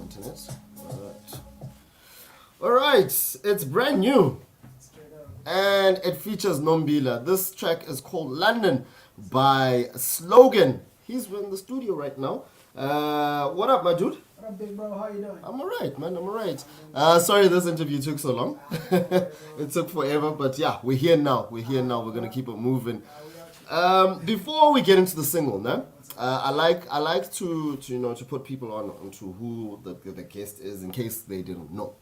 internet. Alright, it's brand new. And it features Nombila. This track is called London by Slogan. He's in the studio right now. What up, my dude? What up, big bro? How you doing? I'm alright, man. I'm alright. Sorry this interview took so long. It took forever, but yeah, we're here now. We're gonna keep it moving. Before we get into the single, no? I like to put people onto who the guest is in case they didn't know.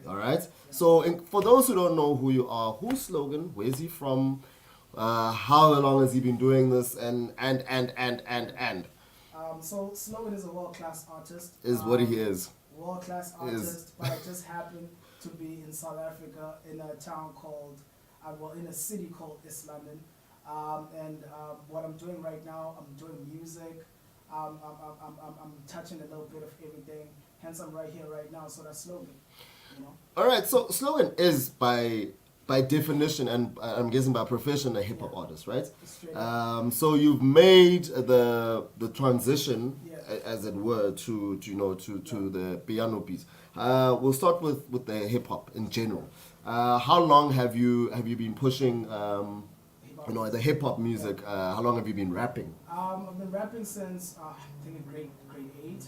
All right. So for those who don't know who you are, who's Slogan? Where's he from? How long has he been doing this? And. So Slogan is a world-class artist. Is what he is. World-class artist, but I just happened to be in South Africa in a town called, in a city called East London. What I'm doing right now, I'm doing music. I'm touching a little bit of everything. Hence, I'm right here, right now. So that's Slogan. You know? All right. So Slogan is by definition and I'm guessing by profession a hip hop artist, right? So you've made the transition, as it were, to the piano piece. We'll start with the hip hop in general. How long have you been pushing? The hip hop music. How long have you been rapping? I've been rapping since I think in grade 8.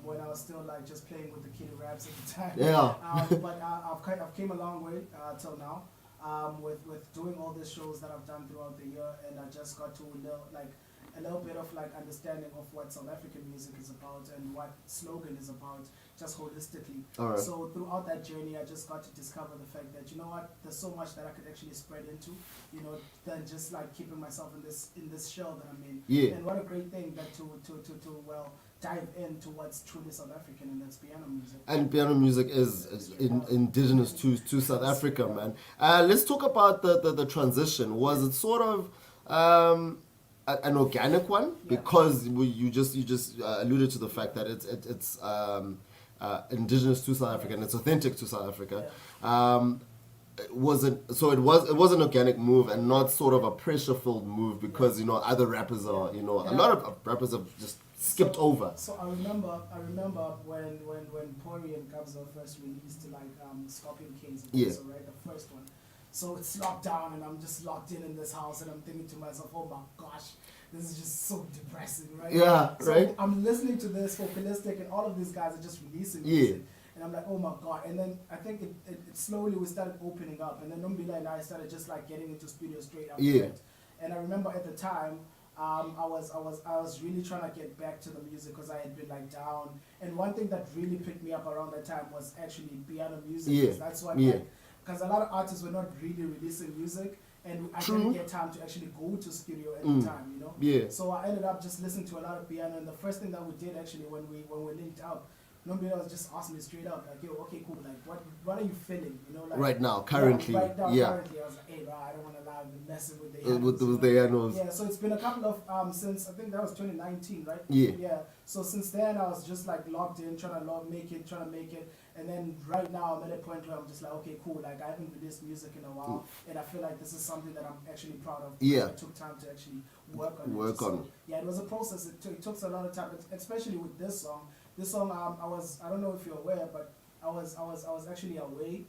When I was still like just playing with the kiddie raps at the time. Yeah. But I've came a long way till now. With doing all the shows that I've done throughout the year, and I just got to a little bit of like understanding of what South African music is about and what Slogan is about, just holistically. All right. So throughout that journey, I just got to discover the fact that there's so much that I could actually spread into, than just like keeping myself in this shell that I'm in. Yeah. And what a great thing that to dive into what's truly South African, and that's piano music. And piano music is indigenous to South Africa, man. Let's talk about the transition. Was it sort of an organic one? Because you just alluded to the fact that it's indigenous to South Africa and it's authentic to South Africa. It was an organic move and not sort of a pressure-filled move because other rappers are a lot of rappers have just skipped over. So I remember when Pori and Kabza first released Scorpion Kings, so, right, the first one. So it's locked down and I'm just locked in this house and I'm thinking to myself, oh my gosh, this is just so depressing, right? Yeah, so right. I'm listening to this for Holistic and all of these guys are just releasing music. Yeah. And I'm like, oh my god. And then I think it slowly we started opening up, and then Nombila and I started just like getting into studio straight after that. And I remember at the time, I was really trying to get back to the music because I had been like down. And one thing that really picked me up around that time was actually piano music. Yeah. That's what because a lot of artists were not really releasing music, and I didn't get time to actually go to studio at the time, Yeah. So I ended up just listening to a lot of piano, and the first thing that we did actually when we linked up, nobody was just asking me straight up, like, yo, okay, cool, like, what are you feeling, right now, currently, currently, I was like, hey, bro, I don't want to lie, I've been messing with the pianos. Yeah, so it's been a couple of, since, I think that was 2019, right? Yeah. So since then, I was just, like, locked in, trying to make it, and then right now, I'm at a point where I'm just like, okay, cool, like, I haven't released music in a while, and I feel like this is something that I'm actually proud of. Yeah. I took time to actually work on it. So, yeah, it was a process. It took a lot of time, especially with this song. This song, I don't know if you're aware, but I was actually away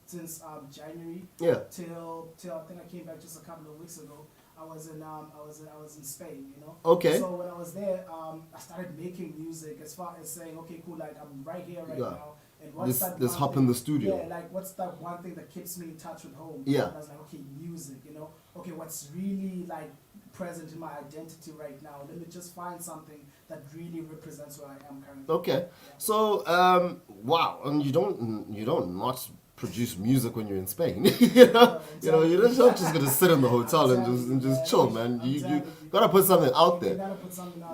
since January till I think I came back just a couple of weeks ago. I was in Spain, Okay. So when I was there, I started making music as far as saying, okay, cool, like I'm right here right now. And what's this hop in the studio. Yeah, like what's that one thing that keeps me in touch with home? Yeah. And I was like, okay, music, Okay, what's really like present in my identity right now? Let me just find something that really represents where I am currently. Okay. Yeah. So, wow, and you don't not produce music when you're in Spain. You're not just gonna sit in the hotel and just chill, man. You gotta put something out there.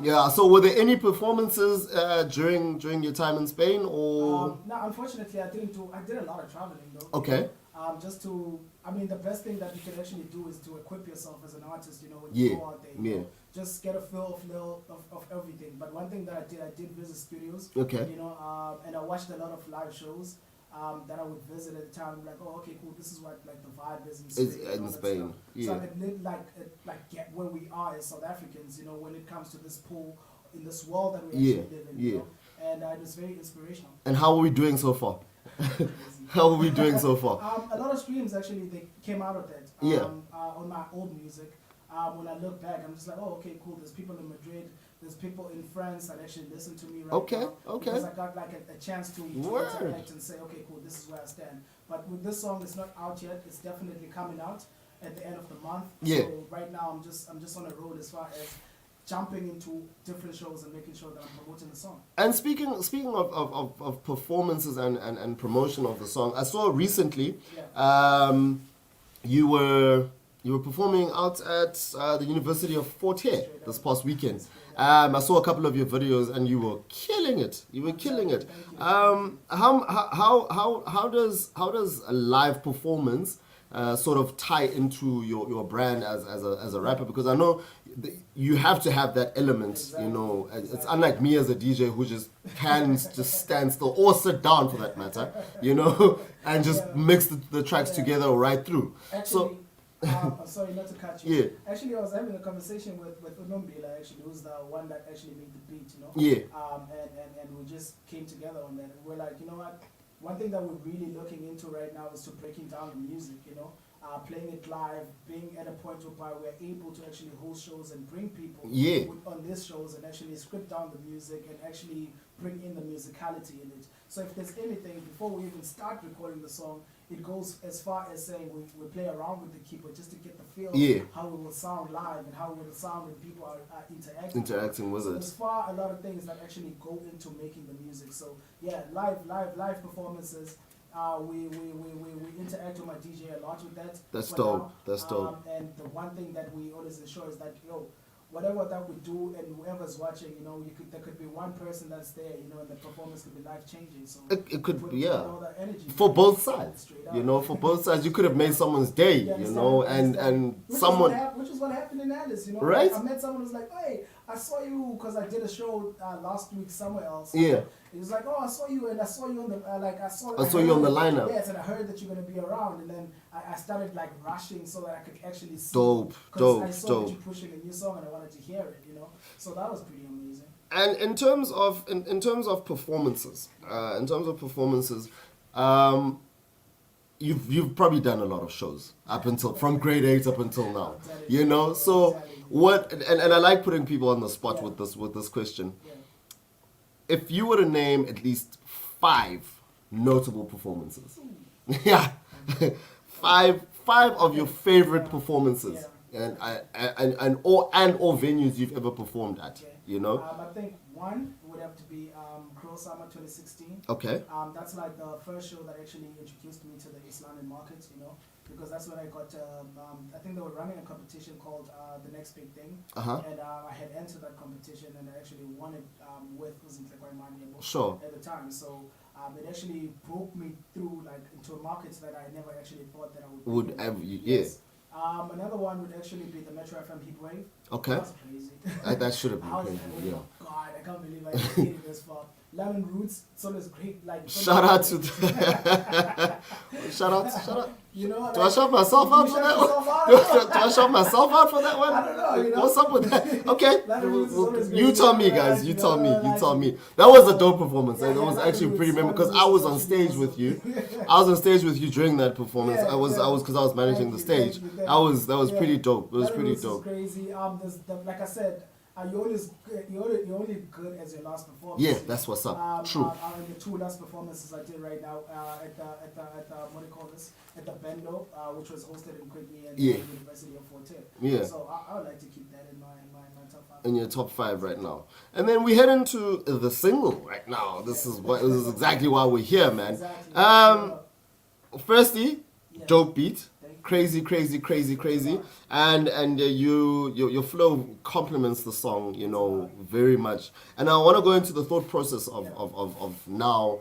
Yeah. So, were there any performances during your time in Spain, or? No, unfortunately, I didn't do. I did a lot of traveling though. Okay. The best thing that you can actually do is to equip yourself as an artist. When you go out there. Just get a feel of everything. But one thing that I did visit studios. Okay. And I watched a lot of live shows. That I would visit at the time, like, oh, okay, cool. This is what like the vibe is in Spain. In Spain, yeah. So I could get where we are as South Africans, when it comes to this pool in this world that we actually live in. and it was very inspirational. And how are we doing so far? How are we doing so far? A lot of streams actually they came out of that. On my old music. When I look back, I'm just like, oh, okay, cool. There's people in Madrid. There's people in France that actually listen to me right now. Okay. Because I got like a chance to interact and say, okay, cool, this is where I stand. But with this song, it's not out yet. It's definitely coming out at the end of the month. Yeah. So right now, I'm just on a road as far as jumping into different shows and making sure that I'm promoting the song. And speaking of performances and promotion of the song, I saw recently you were performing out at the University of Fort Hare this past weekend. I saw a couple of your videos and you were killing it. You were killing it. How does a live performance sort of tie into your brand as a rapper? Because I know you have to have that element, you know. It's unlike me as a DJ who just can just stand still or sit down for that matter, you know, and just mix the tracks together or right through. Actually, I'm sorry not to cut you. Yeah. Actually, I was having a conversation with Unombila, actually, who's the one that actually made the beat, you know. Yeah. And we just came together on that. And we're like, you know what? One thing that we're really looking into right now is to breaking down the music, you know. Playing it live, being at a point where we're able to actually host shows and bring people on these shows and actually script down the music and actually bring in the musicality in it. So if there's anything, before we even start recording the song, it goes as far as saying we play around with the keyboard just to get the feel of how it will sound live and how it will sound when people are interacting with so it. There's a lot of things that actually go into making the music. So yeah, live performances. We interact with my DJ a lot with that. That's dope. That's dope. And the one thing that we always ensure is that whatever that we do and whoever's watching, you know, there could be one person that's there, you know, and the performance could be life changing. So it could be all that energy for both sides. You know, for both sides, you could have made someone's day. You know, and someone. Which is what happened in Alice. You know, right? I met someone who's like, hey, I saw you because I did a show last week somewhere else. Yeah. He was like, oh, I saw you, and I saw you on the I saw you on the lineup. Yes, and I heard that you're gonna be around, and then I started like rushing so that I could actually see. Dope. I saw that you pushing a new song, and I wanted to hear it. You know, so that was pretty amazing. And in terms of performances, you've probably done a lot of shows up until from grade 8 up until now. You know, so what? And I like putting people on the spot with this question. Yeah. If you were to name at least 5 notable performances, yeah, five of your favorite performances, and or venues you've ever performed at, you know. I think one would have to be Cruel Summer 2016. Okay. That's like the first show that actually introduced me to the East London market, you know, because that's when I got. I think they were running a competition called The Next Big Thing, and I had entered that competition and I actually won it with Sure. at the time. So it actually broke me through like into a market that I never actually thought that I would. Yes. Another one would actually be the Metro FM Heatwave. Okay. That was crazy. That should have been crazy. Yeah. Oh God, I can't believe I made it this far. Lemon Roots, so it's great. Like shout out to shout out. You know, do I shout myself out for that one? Do I shout myself out for that one? I don't know. You know? What's up with that? Okay, you tell me, guys. You tell me. That was a dope performance. It was actually pretty memorable because I was on stage with you. I was on stage with you during that performance. I was because I was managing the stage. That was pretty dope. It was pretty dope. Crazy. Like I said. You're only good as your last performance. Yeah, that's what's up. True. The 2 last performances I did right now at the what do you call this? At the Bendo, which was hosted in Quickly and the University of Fort Hare. Yeah. So I would like to keep that in my top 5. In your top 5 right now, and then we head into the single right now. This is exactly why we're here, man. Exactly. Firstly, dope beat. Crazy, and your flow complements the song, you know, very much. And I want to go into the thought process of now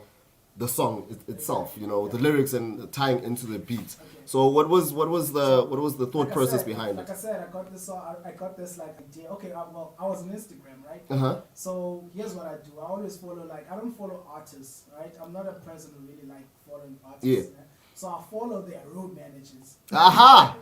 the song itself, you know, the lyrics and tying into the beat. So what was the thought process behind it? Like I said, I got this like idea. Okay, I was on Instagram, right? So here's what I do. I always follow I don't follow artists, right? I'm not a person who really like following artists. Yeah. So I follow their road managers. Aha!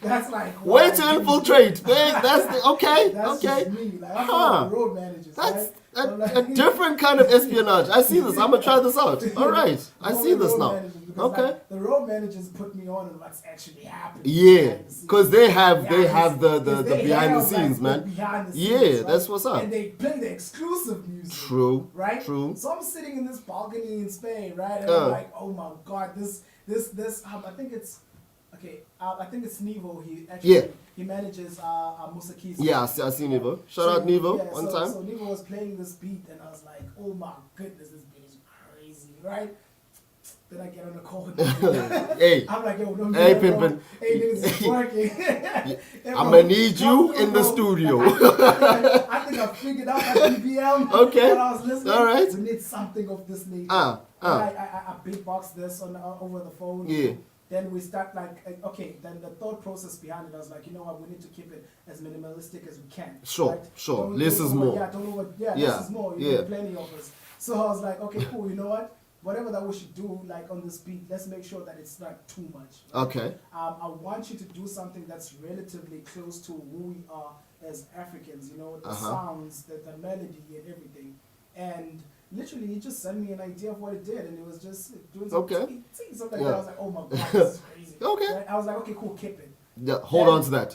That's like way to infiltrate. That's That's okay. just me. Like I follow the road managers. Right? A different kind of espionage. I see this. I'm gonna try this out. All right, I see this now. Okay. Like, the road managers put me on what's actually happening. Yeah, because they have the They behind the have, scenes, like, man. the behind the Yeah, scenes, right? that's what's up. And they play the exclusive music. True. Right. True. So I'm sitting in this balcony in Spain, right, and I'm like, oh my god, this. I think it's. Okay, I think it's Nevo. He manages Musa Keys. Yeah, I see Nevo. Shout out Nevo one time. So Nevo was playing this beat, and I was like, oh my goodness, this beat is crazy, right? Then I get on the call with him. Hey. I'm like, yo, no, Hey, bro. Pimpin. Hey, niggas is working. I'm gonna need you in the studio. I think I figured out that BPM. Okay. When I was listening. All right. We need something of this nature. I beatbox this on over the phone. Yeah. Then we start like, okay, then the thought process behind it, I was like, you know what, we need to keep it as minimalistic as we can. Sure, right? sure. Less is more. Yeah, less is more. You know, plenty of us. So I was like, okay, cool, you know what? Whatever that we should do, like on this beat, let's make sure that it's not too much. Right? Okay. I want you to do something that's relatively close to who we are as Africans, you know, the sounds, the melody and everything. And literally, he just sent me an idea of what it did, and it was just doing something like that. I was like, oh my god, this is crazy. Okay. Right? I was like, okay, cool, keep it. Yeah, hold on to that.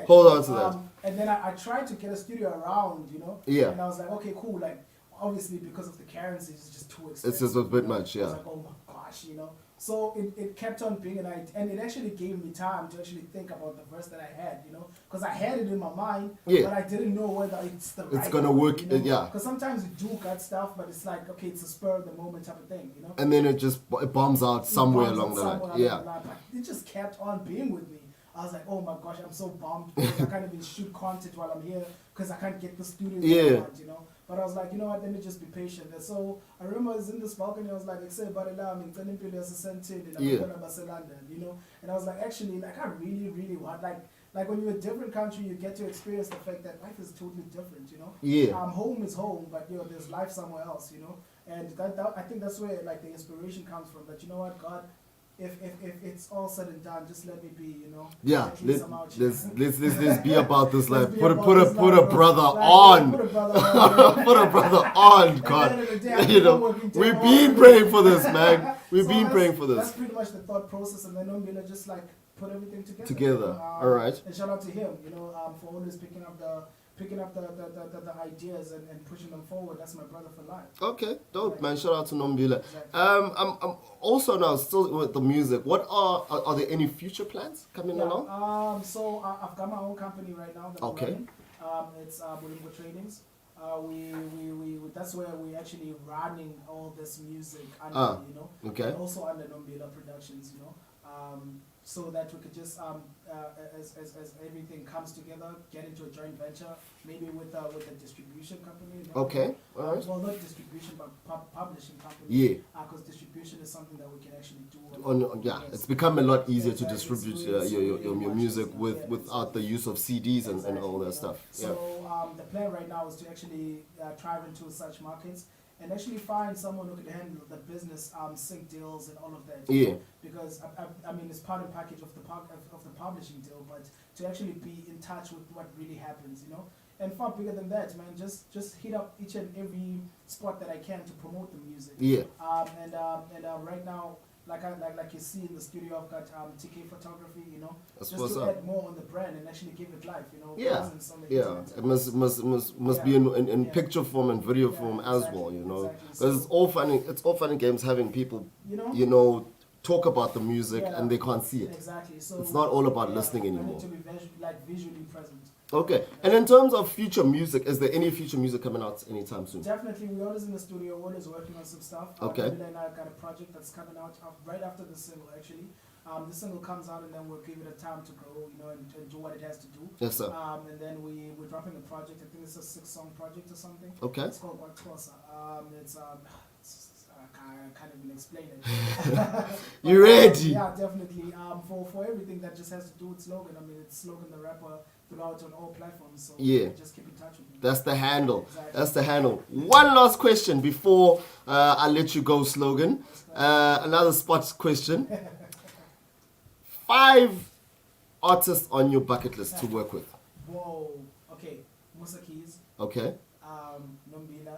Hold on to that. And then I tried to get a studio around, you know. Yeah. And I was like, okay, cool. Like, obviously, because of the currency, it's just too expensive. It's just a bit much, yeah. I was like, oh my gosh, you know. So it kept on being an idea, and it actually gave me time to actually think about the verse that I had, you know, because I had it in my mind, but I didn't know whether it's the right. It's gonna work, you know? yeah. Because sometimes you do got stuff, but it's like, okay, it's a spur of the moment type of thing, you know. And then it bombs out somewhere along the line. Yeah. But it just kept on being with me. I was like, oh my gosh, I'm so bummed because I can't even shoot content while I'm here because I can't get the studio that I want, you know. But I was like, you know what, let me just be patient. And so I remember I was in this balcony, I was like, you know. And I was like, actually, like, I really, really want, like when you're in a different country, you get to experience the fact that life is totally different, you know. Yeah. Home is home, but, you know, there's life somewhere else, you know. And that I think that's where, like, the inspiration comes from. That, you know what, God, if it's all said and done, just let me be, you know. Yeah, let's be about this life. Put a brother on. Put a brother on. Put a brother on, God. You know, we've been praying for this, man. We've been praying for this. That's pretty much the thought process, and then Nombila just like put everything together. All right. And shout out to him, you know, for always picking up the ideas and pushing them forward. That's my brother for life. Okay, dope, man. Shout out to Nombila. Exactly. I'm also now still with the music. What are there any future plans coming along? So I've got my own company right now. That I'm running. It's Bulimbo Tradings. We that's where we actually running all this music under, you know. Okay. And also under Nombila Productions, you know. So that we could just, as everything comes together, get into a joint venture, maybe with a distribution company. You know? Okay, all right. Well, not distribution, but publishing company. Yeah. Because distribution is something that we can actually do. It's become a lot easier to distribute your music without the use of CDs and all that stuff. So the plan right now is to actually thrive into such markets. And actually find someone who can handle the business, sync deals and all of that. Yeah. Because I mean, it's part and package of the publishing deal, but to actually be in touch with what really happens, you know. And far bigger than that, man. Just hit up each and every spot that I can to promote the music. Yeah. And right now, like you see in the studio, I've got TK Photography, you know, that's just to add more on the brand and actually give it life, you know. Yeah. It must be in picture form and video form as well, you know. Because it's all funny games having people, you know, talk about the music and they can't see it. Exactly. So it's not all about listening anymore. To be visually present. Okay. And in terms of future music, is there any future music coming out anytime soon? Definitely. We're always in the studio, always working on some stuff. Okay. And I've got a project that's coming out right after the single, actually. The single comes out and then we'll give it a time to grow, you know, and do what it has to do. Yes, sir. And then we're dropping a project. I think it's a 6-song project or something. Okay. It's called Waktosa. I can't even explain it. You ready? Yeah, definitely. For everything that just has to do with Slogan. I mean, it's Slogan the rapper throughout on all platforms. So just keep in touch with me. That's the handle. Exactly. That's the handle. One last question before I let you go, Slogan. Another spot question. 5 artists on your bucket list to work with. Whoa. Okay. Musa Keys. Okay. Nombila.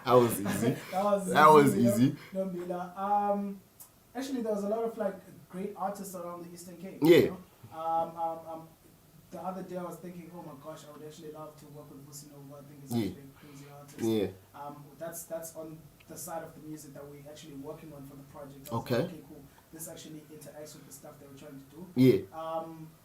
That was easy. That was easy. Nombila. Actually, there was a lot of like great artists around the Eastern Cape. Yeah. You know? The other day I was thinking, oh my gosh, I would actually love to work with Vusi Nova. I think he's Yeah. actually a crazy artist. Yeah. That's on the side of the music that we're actually working on for the project. I was Okay. like, okay, cool. This actually interacts with the stuff that we're trying to do. Yeah.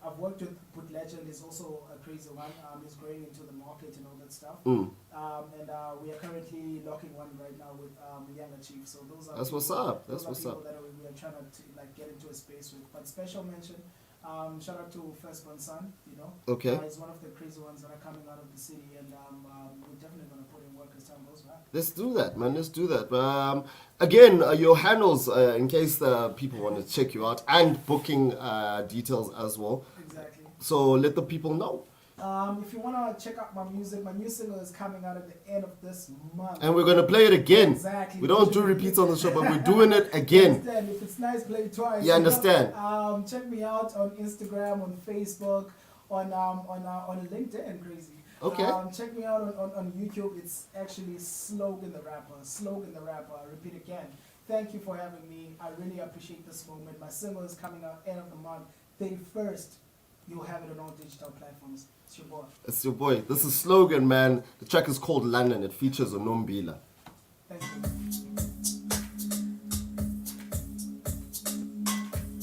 I've worked with Boot Legend. He's also a crazy one. He's going into the market and all that stuff. Mm. And we are currently locking one right now with Younger Chief. So those are That's what's people- up. That's those are what's people that we are trying to like get into a space with. But special mention, shout out to Firstborn Son. You know, Okay. he's one of the crazy ones that are coming out of the city, and we're definitely gonna put in work as time goes by. Let's do that, man. Let's do that. Again, your handles, in case the people want to check you out, and booking details as well. Exactly. So let the people know. If you wanna check out my music, my new single is coming out at the end of this month. And we're going to play it again. Exactly. We don't do repeats on the show, but we're doing it again. Understand? If it's nice, play it twice. You understand? Check me out on Instagram, on Facebook, on LinkedIn. Crazy. Okay. Check me out on YouTube. It's actually Slogan the Rapper. Slogan the Rapper. I repeat again. Thank you for having me. I really appreciate this moment. My single is coming out end of the month, 31st. You'll have it on all digital platforms. It's your boy. It's your boy. This is Slogan, man. The track is called London. It features a Nombila. Thank you.